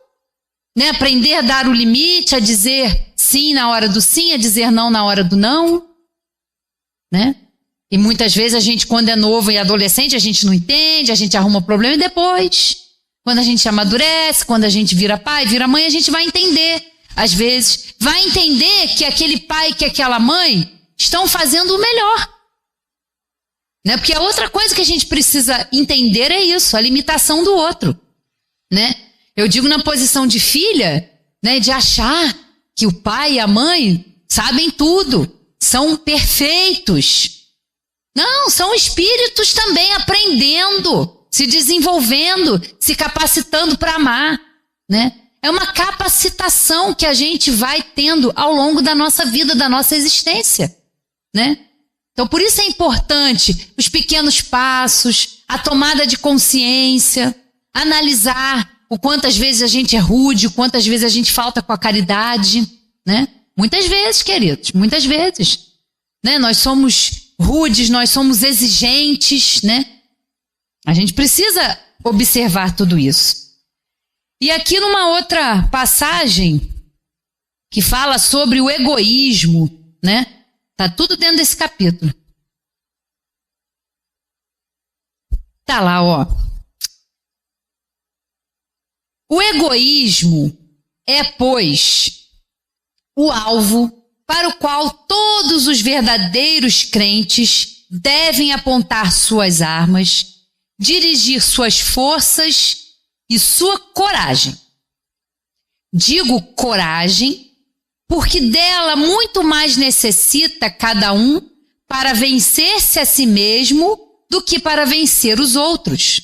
né? Aprender a dar o limite, a dizer sim na hora do sim, a dizer não na hora do não, né? E muitas vezes a gente, quando é novo e adolescente, a gente não entende, a gente arruma problema e depois, quando a gente amadurece, quando a gente vira pai, vira mãe, a gente vai entender. Às vezes, vai entender que aquele pai, que aquela mãe estão fazendo o melhor. Né? Porque a outra coisa que a gente precisa entender é isso, a limitação do outro. Né? Eu digo na posição de filha, né, de achar que o pai e a mãe sabem tudo, são perfeitos. Não, são espíritos também aprendendo, se desenvolvendo, se capacitando para amar, né? É uma capacitação que a gente vai tendo ao longo da nossa vida, da nossa existência, né? Então, por isso é importante os pequenos passos, a tomada de consciência, analisar o quantas vezes a gente é rude, o quantas vezes a gente falta com a caridade, né? Muitas vezes, queridos, muitas vezes, né? Nós somos rudes, nós somos exigentes, né? A gente precisa observar tudo isso. E aqui numa outra passagem que fala sobre o egoísmo, né? Tá tudo dentro desse capítulo. Tá lá, ó. O egoísmo é, pois, o alvo para o qual todos os verdadeiros crentes devem apontar suas armas, dirigir suas forças e sua coragem. Digo coragem porque dela muito mais necessita cada um para vencer-se a si mesmo do que para vencer os outros.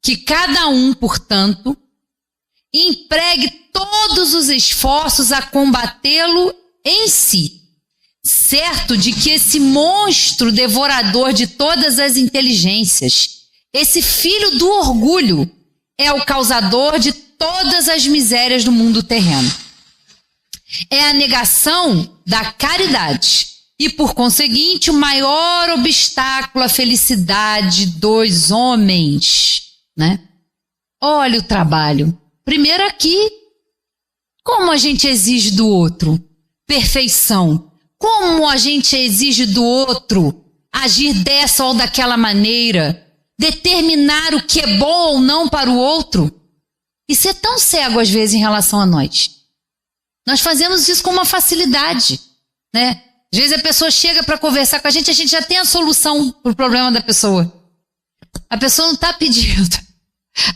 Que cada um, portanto, empregue todos os esforços a combatê-lo em si, certo de que esse monstro devorador de todas as inteligências, esse filho do orgulho, é o causador de todas as misérias do mundo terreno. É a negação da caridade e, por conseguinte, o maior obstáculo à felicidade dos homens, né? Olha o trabalho. Primeiro aqui, como a gente exige do outro perfeição, como a gente exige do outro agir dessa ou daquela maneira, determinar o que é bom ou não para o outro, e ser tão cego às vezes em relação a nós. Nós fazemos isso com uma facilidade, né? Às vezes a pessoa chega para conversar com a gente já tem a solução para o problema da pessoa. A pessoa não está pedindo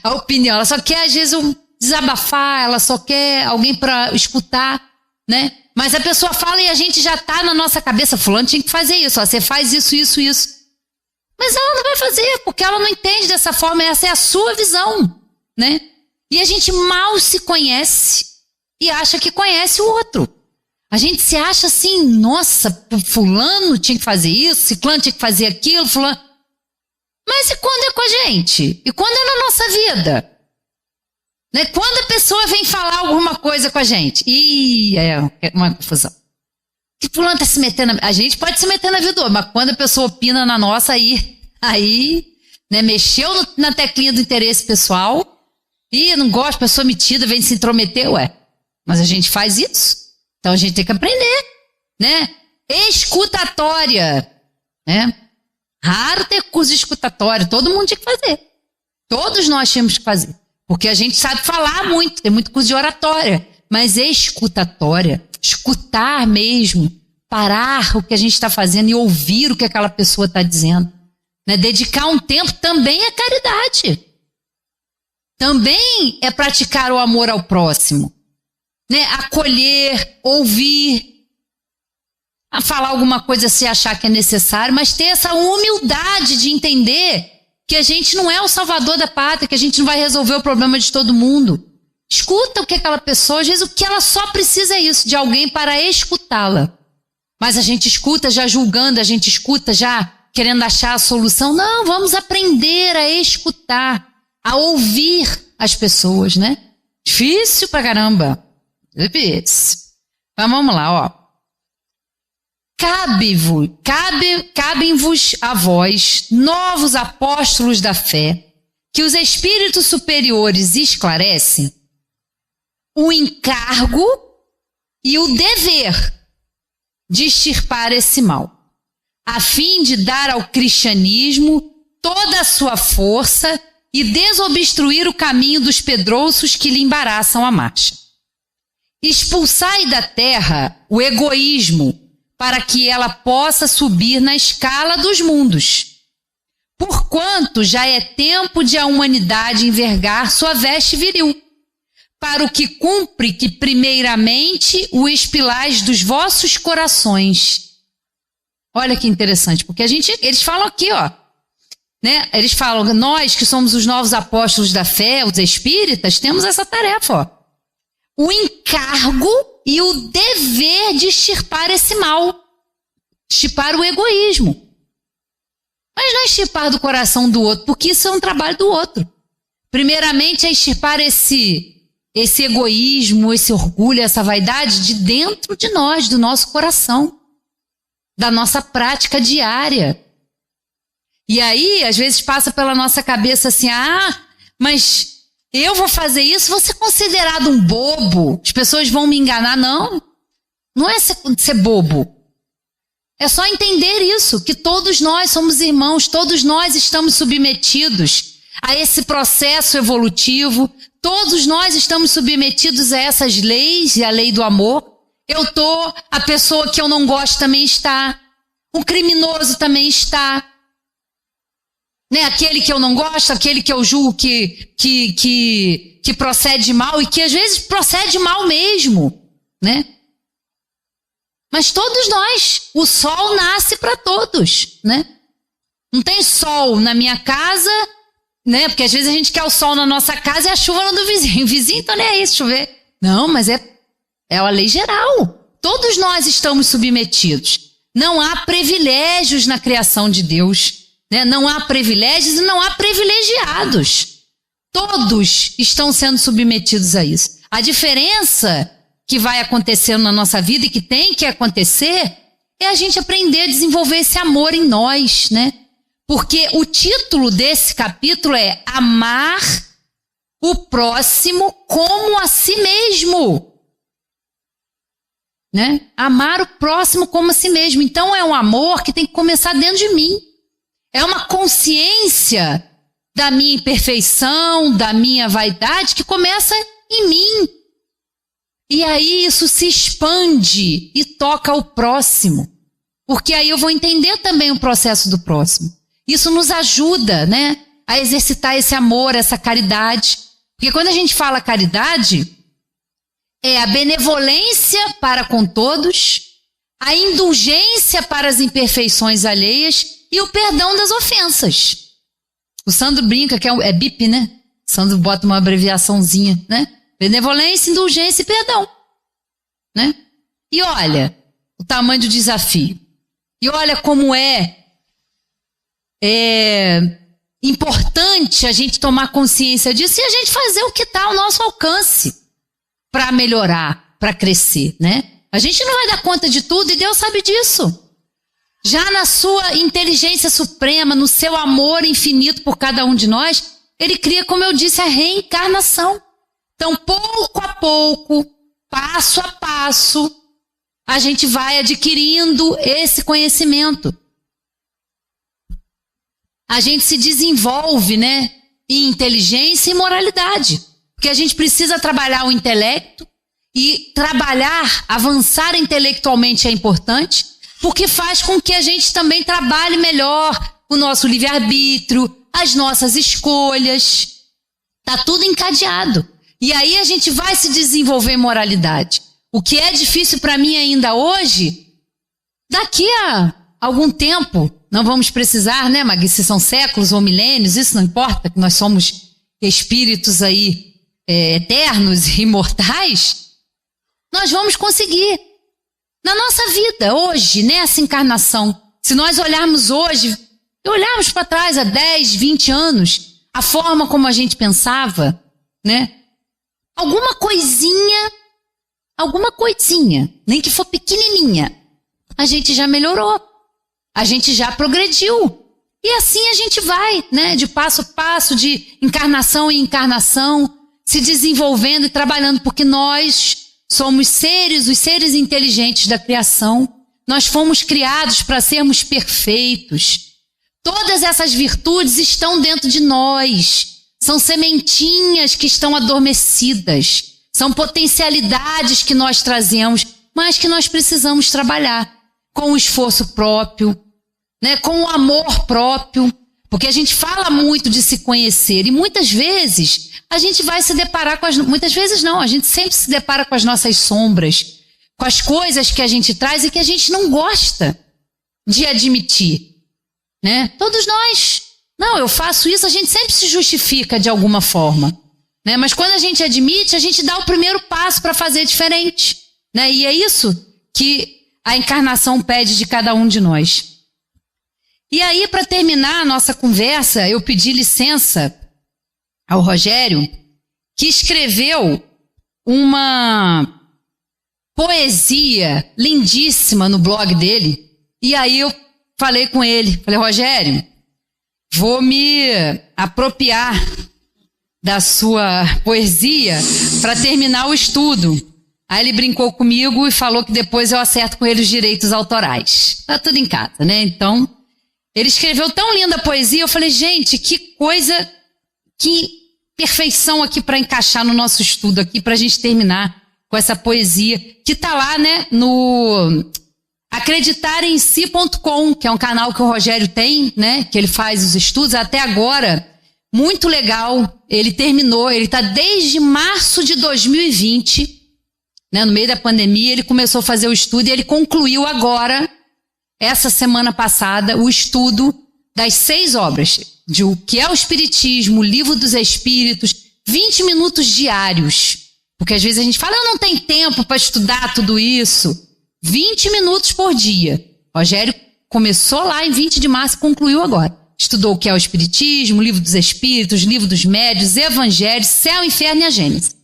a opinião, ela só quer às vezes desabafar, ela só quer alguém para escutar, né? Mas a pessoa fala e a gente já tá na nossa cabeça, fulano tinha que fazer isso, ó, você faz isso. Mas ela não vai fazer, porque ela não entende dessa forma, essa é a sua visão, né? E a gente mal se conhece e acha que conhece o outro. A gente se acha assim, nossa, fulano tinha que fazer isso, ciclano tinha que fazer aquilo, fulano. Mas e quando é com a gente? E quando é na nossa vida? Né? Quando a pessoa vem falar alguma coisa com a gente? É uma confusão. Que fulano tá se metendo... A gente pode se meter na vida do outro, mas quando a pessoa opina na nossa, aí né, mexeu na teclinha do interesse pessoal, não gosta, pessoa metida, vem se intrometer, mas a gente faz isso. Então a gente tem que aprender, né? Escutatória, né? Raro ter curso de escutatória, todo mundo tinha que fazer. Todos nós tínhamos que fazer. Porque a gente sabe falar muito, tem muito curso de oratória. Mas escutatória, escutar mesmo, parar o que a gente está fazendo e ouvir o que aquela pessoa está dizendo. Né? Dedicar um tempo também é caridade. Também é praticar o amor ao próximo. Né? Acolher, ouvir, a falar alguma coisa se achar que é necessário, mas ter essa humildade de entender que a gente não é o salvador da pátria, que a gente não vai resolver o problema de todo mundo. Escuta o que aquela pessoa, às vezes o que ela só precisa é isso, de alguém para escutá-la. Mas a gente escuta já julgando, a gente escuta já querendo achar a solução. Não, vamos aprender a escutar, a ouvir as pessoas, né? Difícil pra caramba. Difícil. Mas vamos lá, ó. Cabem-vos a vós, novos apóstolos da fé, que os espíritos superiores esclarecem, o encargo e o dever de extirpar esse mal, a fim de dar ao cristianismo toda a sua força e desobstruir o caminho dos pedrouços que lhe embaraçam a marcha. Expulsai da terra o egoísmo, para que ela possa subir na escala dos mundos. Porquanto já é tempo de a humanidade envergar sua veste viril, para o que cumpre que primeiramente o expilais dos vossos corações. Olha que interessante, porque eles falam aqui, ó, né? Eles falam, nós que somos os novos apóstolos da fé, os espíritas, temos essa tarefa, ó. O encargo e o dever de extirpar esse mal, extirpar o egoísmo. Mas não é extirpar do coração do outro, porque isso é um trabalho do outro. Primeiramente é extirpar esse egoísmo, esse orgulho, essa vaidade de dentro de nós, do nosso coração, da nossa prática diária. E aí, às vezes passa pela nossa cabeça assim, mas eu vou fazer isso, vou ser considerado um bobo, as pessoas vão me enganar. Não é ser bobo. É só entender isso, que todos nós somos irmãos, todos nós estamos submetidos a esse processo evolutivo, todos nós estamos submetidos a essas leis e a lei do amor. A pessoa que eu não gosto também está, o criminoso também está. Né? Aquele que eu não gosto, aquele que eu julgo que procede mal e que às vezes procede mal mesmo, né? Mas todos nós, o sol nasce para todos, né? Não tem sol na minha casa, né? Porque às vezes a gente quer o sol na nossa casa e a chuva no do vizinho. O vizinho então nem é isso, chover. Não, mas é a lei geral. Todos nós estamos submetidos. Não há privilégios na criação de Deus. Né? Não há privilégios e não há privilegiados. Todos estão sendo submetidos a isso. A diferença que vai acontecendo na nossa vida e que tem que acontecer é a gente aprender a desenvolver esse amor em nós, né? Porque o título desse capítulo é Amar o próximo como a si mesmo. Né? Amar o próximo como a si mesmo. Então é um amor que tem que começar dentro de mim. É uma consciência da minha imperfeição, da minha vaidade, que começa em mim. E aí isso se expande e toca o próximo. Porque aí eu vou entender também o processo do próximo. Isso nos ajuda, né, a exercitar esse amor, essa caridade. Porque quando a gente fala caridade, é a benevolência para com todos, a indulgência para as imperfeições alheias e o perdão das ofensas. O Sandro brinca que é BIP, né? O Sandro bota uma abreviaçãozinha, né? Benevolência, indulgência e perdão, né? E olha o tamanho do desafio. E olha como é importante a gente tomar consciência disso e a gente fazer o que está ao nosso alcance para melhorar, para crescer, né? A gente não vai dar conta de tudo e Deus sabe disso. Já na sua inteligência suprema, no seu amor infinito por cada um de nós, Ele cria, como eu disse, a reencarnação. Então, pouco a pouco, passo a passo, a gente vai adquirindo esse conhecimento. A gente se desenvolve, né, em inteligência e moralidade. Porque a gente precisa trabalhar o intelecto e trabalhar, avançar intelectualmente é importante, porque faz com que a gente também trabalhe melhor o nosso livre-arbítrio, as nossas escolhas. Tá tudo encadeado. E aí a gente vai se desenvolver em moralidade. O que é difícil para mim ainda hoje, daqui a algum tempo, não vamos precisar, né, Magui, se são séculos ou milênios, isso não importa, que nós somos espíritos aí eternos e imortais, nós vamos conseguir. Na nossa vida, hoje, nessa encarnação, se nós olharmos hoje, e olharmos para trás há 10, 20 anos, a forma como a gente pensava, né? Alguma coisinha, nem que for pequenininha, a gente já melhorou, a gente já progrediu. E assim a gente vai, né? De passo a passo, de encarnação em encarnação, se desenvolvendo e trabalhando, porque nós somos os seres inteligentes da criação. Nós fomos criados para sermos perfeitos. Todas essas virtudes estão dentro de nós. São sementinhas que estão adormecidas. São potencialidades que nós trazemos, mas que nós precisamos trabalhar com o esforço próprio, né? Com o amor próprio. Porque a gente fala muito de se conhecer e muitas vezes a gente vai se deparar com muitas vezes não, a gente sempre se depara com as nossas sombras, com as coisas que a gente traz e que a gente não gosta de admitir, né? Todos nós, não, eu faço isso, a gente sempre se justifica de alguma forma, né? Mas quando a gente admite, a gente dá o primeiro passo para fazer diferente, né? E é isso que a encarnação pede de cada um de nós. E aí, para terminar a nossa conversa, eu pedi licença ao Rogério, que escreveu uma poesia lindíssima no blog dele. E aí eu falei com ele, falei, Rogério, vou me apropriar da sua poesia para terminar o estudo. Aí ele brincou comigo e falou que depois eu acerto com ele os direitos autorais. Tá tudo em casa, né? Então, ele escreveu tão linda a poesia, eu falei, gente, que coisa, que perfeição aqui para encaixar no nosso estudo aqui, para a gente terminar com essa poesia, que tá lá, né, no acreditaremsi.com, que é um canal que o Rogério tem, né, que ele faz os estudos, até agora, muito legal, ele terminou, ele tá desde março de 2020, né, no meio da pandemia, ele começou a fazer o estudo e ele concluiu agora, essa semana passada, o estudo das 6 obras, de o que é o Espiritismo, o Livro dos Espíritos, 20 minutos diários. Porque às vezes a gente fala, eu não tenho tempo para estudar tudo isso. 20 minutos por dia. Rogério começou lá em 20 de março e concluiu agora. Estudou o que é o Espiritismo, o Livro dos Espíritos, o Livro dos Médiuns, Evangelho, Céu, Inferno e a Gênese.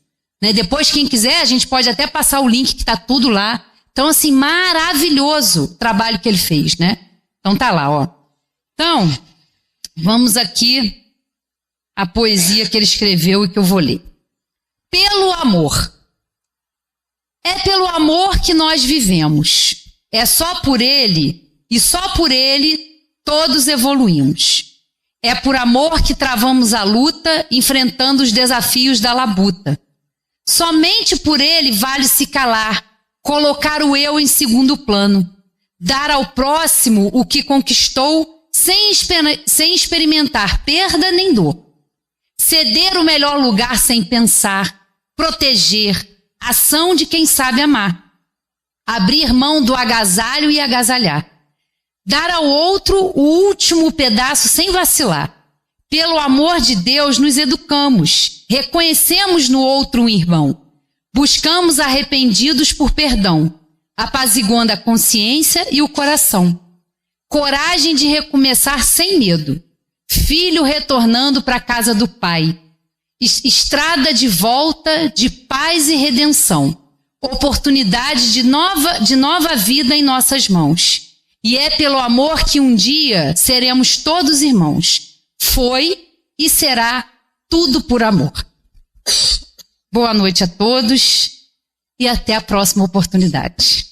Né? Depois, quem quiser, a gente pode até passar o link que está tudo lá. Então, assim, maravilhoso o trabalho que ele fez, né? Então tá lá, ó. Então, vamos aqui a poesia que ele escreveu e que eu vou ler. Pelo amor. É pelo amor que nós vivemos. É só por ele, e só por ele, todos evoluímos. É por amor que travamos a luta, enfrentando os desafios da labuta. Somente por ele vale se calar, colocar o eu em segundo plano, dar ao próximo o que conquistou sem experimentar perda nem dor. Ceder o melhor lugar sem pensar, proteger, ação de quem sabe amar. Abrir mão do agasalho e agasalhar. Dar ao outro o último pedaço sem vacilar. Pelo amor de Deus, nos educamos, reconhecemos no outro um irmão. Buscamos arrependidos por perdão, apaziguando a consciência e o coração. Coragem de recomeçar sem medo. Filho retornando para a casa do Pai. Estrada de volta, de paz e redenção. Oportunidade de nova vida em nossas mãos. E é pelo amor que um dia seremos todos irmãos. Foi e será tudo por amor. Boa noite a todos e até a próxima oportunidade.